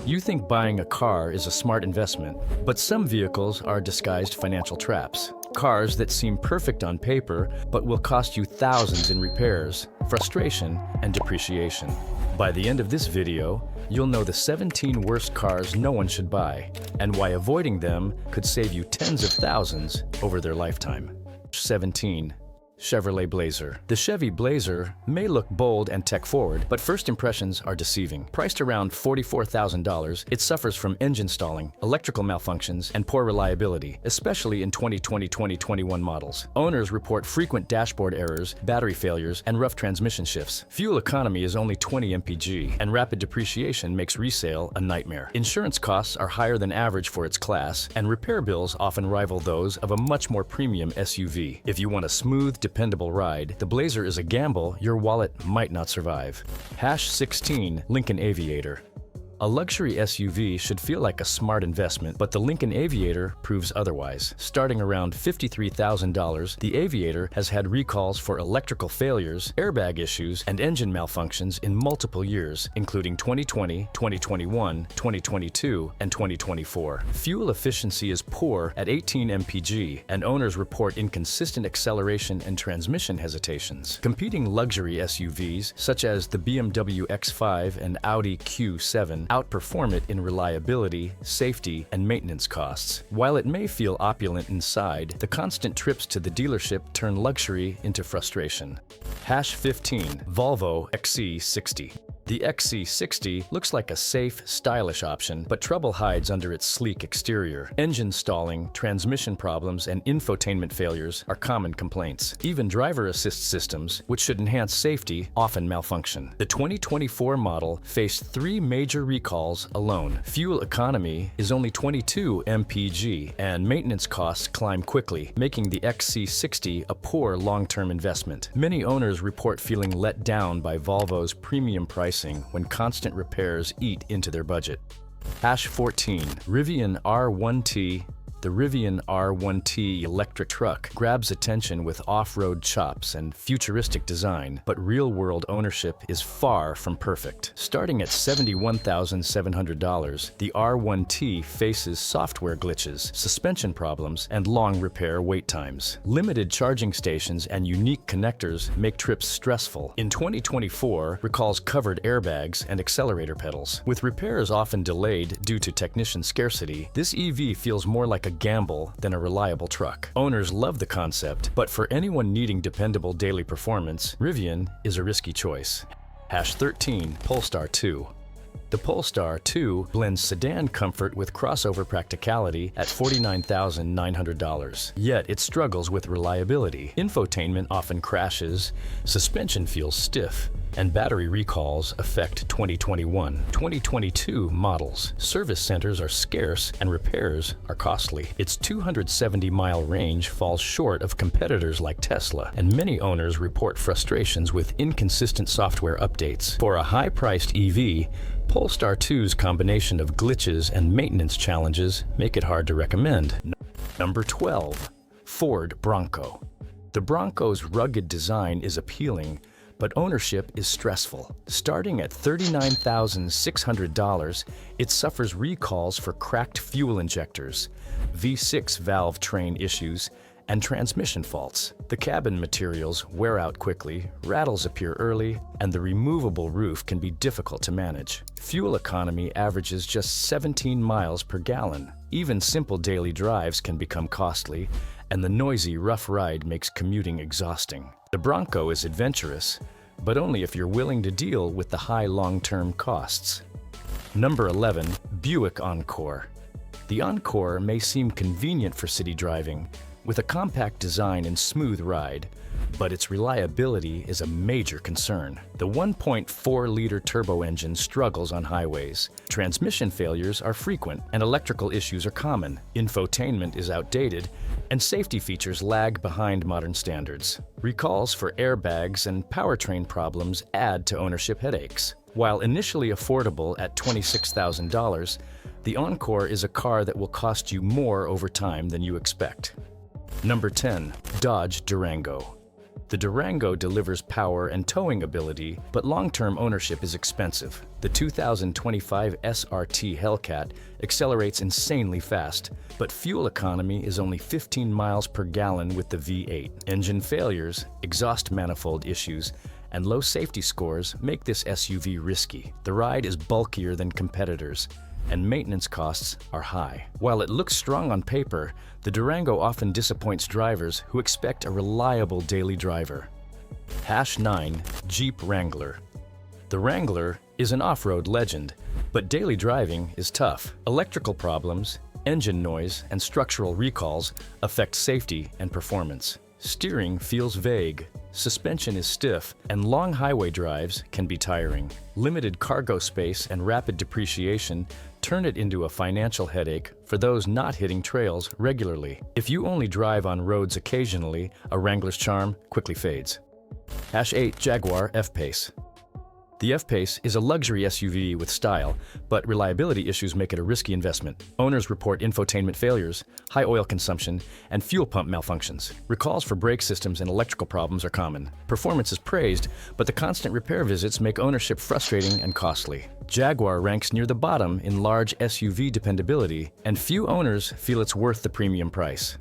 You think buying a car is a smart investment, but some vehicles are disguised financial traps. Cars that seem perfect on paper, but will cost you thousands in repairs, frustration, and depreciation. By the end of this video, you'll know the 17 worst cars no one should buy, and why avoiding them could save you tens of thousands over their lifetime. 17. Chevrolet Blazer. The Chevy Blazer may look bold and tech-forward, but first impressions are deceiving. Priced around $44,000, it suffers from engine stalling, electrical malfunctions, and poor reliability, especially in 2020-2021 models. Owners report frequent dashboard errors, battery failures, and rough transmission shifts. Fuel economy is only 20 mpg, and rapid depreciation makes resale a nightmare. Insurance costs are higher than average for its class, and repair bills often rival those of a much more premium SUV. If you want a smooth, dependable ride, the Blazer is a gamble your wallet might not survive. 16. Lincoln Aviator. A luxury SUV should feel like a smart investment, but the Lincoln Aviator proves otherwise. Starting around $53,000, the Aviator has had recalls for electrical failures, airbag issues, and engine malfunctions in multiple years, including 2020, 2021, 2022, and 2024. Fuel efficiency is poor at 18 mpg, and owners report inconsistent acceleration and transmission hesitations. Competing luxury SUVs, such as the BMW X5 and Audi Q7, outperform it in reliability, safety, and maintenance costs. While it may feel opulent inside, the constant trips to the dealership turn luxury into frustration. 15. Volvo XC60. The XC60 looks like a safe, stylish option, but trouble hides under its sleek exterior. Engine stalling, transmission problems, and infotainment failures are common complaints. Even driver assist systems, which should enhance safety, often malfunction. The 2024 model faced 3 major recalls alone. Fuel economy is only 22 mpg, and maintenance costs climb quickly, making the XC60 a poor long-term investment. Many owners report feeling let down by Volvo's premium pricing when constant repairs eat into their budget. 14. Rivian R1T. The Rivian R1T electric truck grabs attention with off-road chops and futuristic design, but real-world ownership is far from perfect. Starting at $71,700, the R1T faces software glitches, suspension problems, and long repair wait times. Limited charging stations and unique connectors make trips stressful. In 2024, recalls covered airbags and accelerator pedals. With repairs often delayed due to technician scarcity, this EV feels more like a gamble than a reliable truck. Owners love the concept, but for anyone needing dependable daily performance, Rivian is a risky choice. 13. Polestar 2. The Polestar 2 blends sedan comfort with crossover practicality at $49,900. Yet it struggles with reliability. Infotainment often crashes, suspension feels stiff, and battery recalls affect 2021-2022 models. Service centers are scarce and repairs are costly. Its 270-mile range falls short of competitors like Tesla, and many owners report frustrations with inconsistent software updates. For a high-priced EV, Polestar 2's combination of glitches and maintenance challenges make it hard to recommend. Number 12. Ford Bronco. The Bronco's rugged design is appealing, but ownership is stressful. Starting at $39,600, it suffers recalls for cracked fuel injectors, V6 valve train issues, and transmission faults. The cabin materials wear out quickly, rattles appear early, and the removable roof can be difficult to manage. Fuel economy averages just 17 miles per gallon. Even simple daily drives can become costly, and the noisy, rough ride makes commuting exhausting. The Bronco is adventurous, but only if you're willing to deal with the high long-term costs. Number 11. Buick Encore. The Encore may seem convenient for city driving, with a compact design and smooth ride, but its reliability is a major concern. The 1.4-liter turbo engine struggles on highways. Transmission failures are frequent, and electrical issues are common. Infotainment is outdated, and safety features lag behind modern standards. Recalls for airbags and powertrain problems add to ownership headaches. While initially affordable at $26,000, the Encore is a car that will cost you more over time than you expect. Number 10. Dodge Durango. The Durango delivers power and towing ability, but long-term ownership is expensive. The 2025 SRT Hellcat accelerates insanely fast, but fuel economy is only 15 miles per gallon with the V8. Engine failures, exhaust manifold issues, and low safety scores make this SUV risky. The ride is bulkier than competitors, and maintenance costs are high. While it looks strong on paper, the Durango often disappoints drivers who expect a reliable daily driver. #9 Jeep Wrangler. The Wrangler is an off-road legend, but daily driving is tough. Electrical problems, engine noise, and structural recalls affect safety and performance. Steering feels vague, suspension is stiff, and long highway drives can be tiring. Limited cargo space and rapid depreciation turn it into a financial headache for those not hitting trails regularly. If you only drive on roads occasionally, a Wrangler's charm quickly fades. #8 Jaguar F-Pace. The F-Pace is a luxury SUV with style, but reliability issues make it a risky investment. Owners report infotainment failures, high oil consumption, and fuel pump malfunctions. Recalls for brake systems and electrical problems are common. Performance is praised, but the constant repair visits make ownership frustrating and costly. Jaguar ranks near the bottom in large SUV dependability, and few owners feel it's worth the premium price.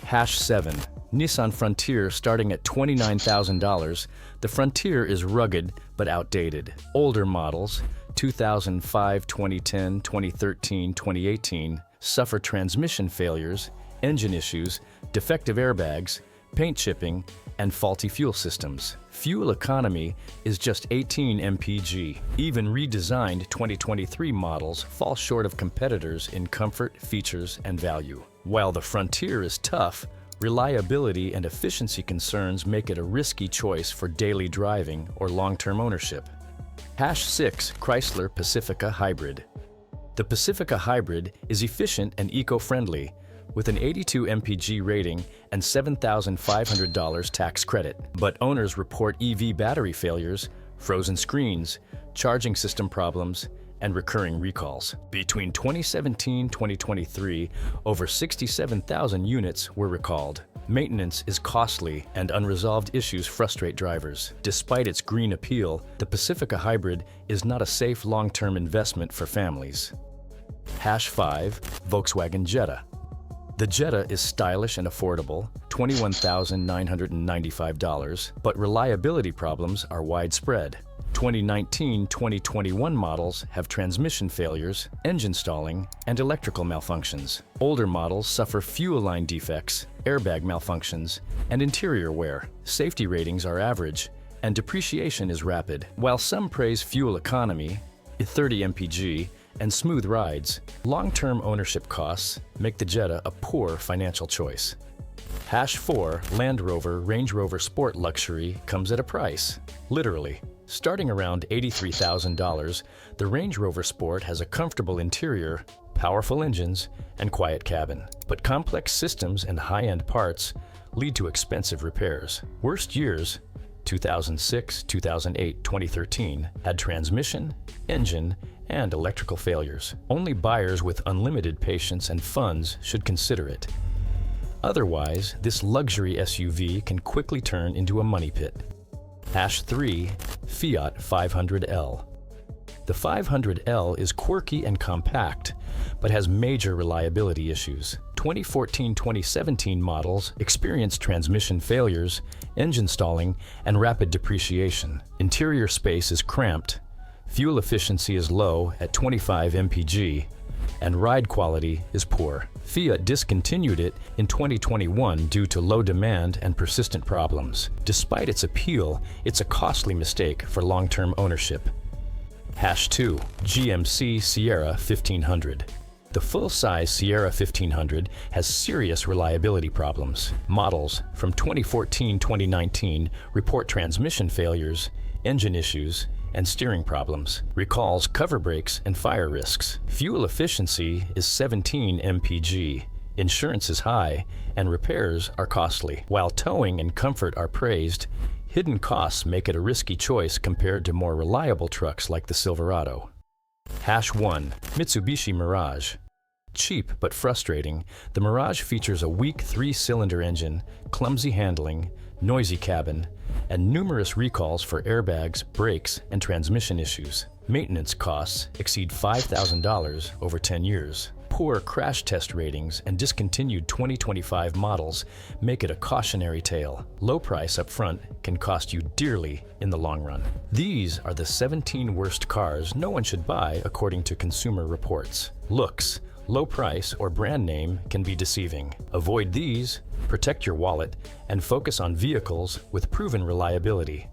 #7 Nissan Frontier. Starting at $29,000, the Frontier is rugged but outdated. Older models, 2005, 2010, 2013, 2018, suffer transmission failures, engine issues, defective airbags, paint chipping, and faulty fuel systems. Fuel economy is just 18 mpg. Even redesigned 2023 models fall short of competitors in comfort, features, and value. While the Frontier is tough, reliability and efficiency concerns make it a risky choice for daily driving or long-term ownership. #6 Chrysler Pacifica Hybrid. The Pacifica Hybrid is efficient and eco-friendly, with an 82 mpg rating and $7,500 tax credit. But owners report EV battery failures, frozen screens, charging system problems, and recurring recalls. Between 2017-2023, over 67,000 units were recalled. Maintenance is costly, and unresolved issues frustrate drivers. Despite its green appeal, the Pacifica Hybrid is not a safe long-term investment for families. #5 Volkswagen Jetta. The Jetta is stylish and affordable, $21,995, but reliability problems are widespread. 2019-2021 models have transmission failures, engine stalling, and electrical malfunctions. Older models suffer fuel line defects, airbag malfunctions, and interior wear. Safety ratings are average, and depreciation is rapid. While some praise fuel economy, 30 mpg, and smooth rides, long-term ownership costs make the Jetta a poor financial choice. #4 Land Rover Range Rover Sport Luxury comes at a price, literally. Starting around $83,000, the Range Rover Sport has a comfortable interior, powerful engines, and quiet cabin. But complex systems and high-end parts lead to expensive repairs. Worst years, 2006, 2008, 2013, had transmission, engine, and electrical failures. Only buyers with unlimited patience and funds should consider it. Otherwise, this luxury SUV can quickly turn into a money pit. #3 Fiat 500L. The 500L is quirky and compact, but has major reliability issues. 2014-2017 models experience transmission failures, engine stalling, and rapid depreciation. Interior space is cramped, fuel efficiency is low at 25 mpg, and ride quality is poor. Fiat discontinued it in 2021 due to low demand and persistent problems. Despite its appeal, it's a costly mistake for long-term ownership. #2 GMC Sierra 1500. The full-size Sierra 1500 has serious reliability problems. Models from 2014-2019 report transmission failures, engine issues, and steering problems. Recalls cover brakes and fire risks. Fuel efficiency is 17 mpg. Insurance is high, and repairs are costly. While towing and comfort are praised, hidden costs make it a risky choice compared to more reliable trucks like the Silverado. #1 Mitsubishi Mirage. Cheap but frustrating, the Mirage features a weak 3-cylinder engine, clumsy handling, noisy cabin, and numerous recalls for airbags, brakes, and transmission issues. Maintenance costs exceed $5,000 over 10 years. Poor crash test ratings and discontinued 2025 models make it a cautionary tale. Low price up front can cost you dearly in the long run. These are the 17 worst cars no one should buy according to Consumer Reports. Looks, low price, or brand name can be deceiving. Avoid these, protect your wallet, and focus on vehicles with proven reliability.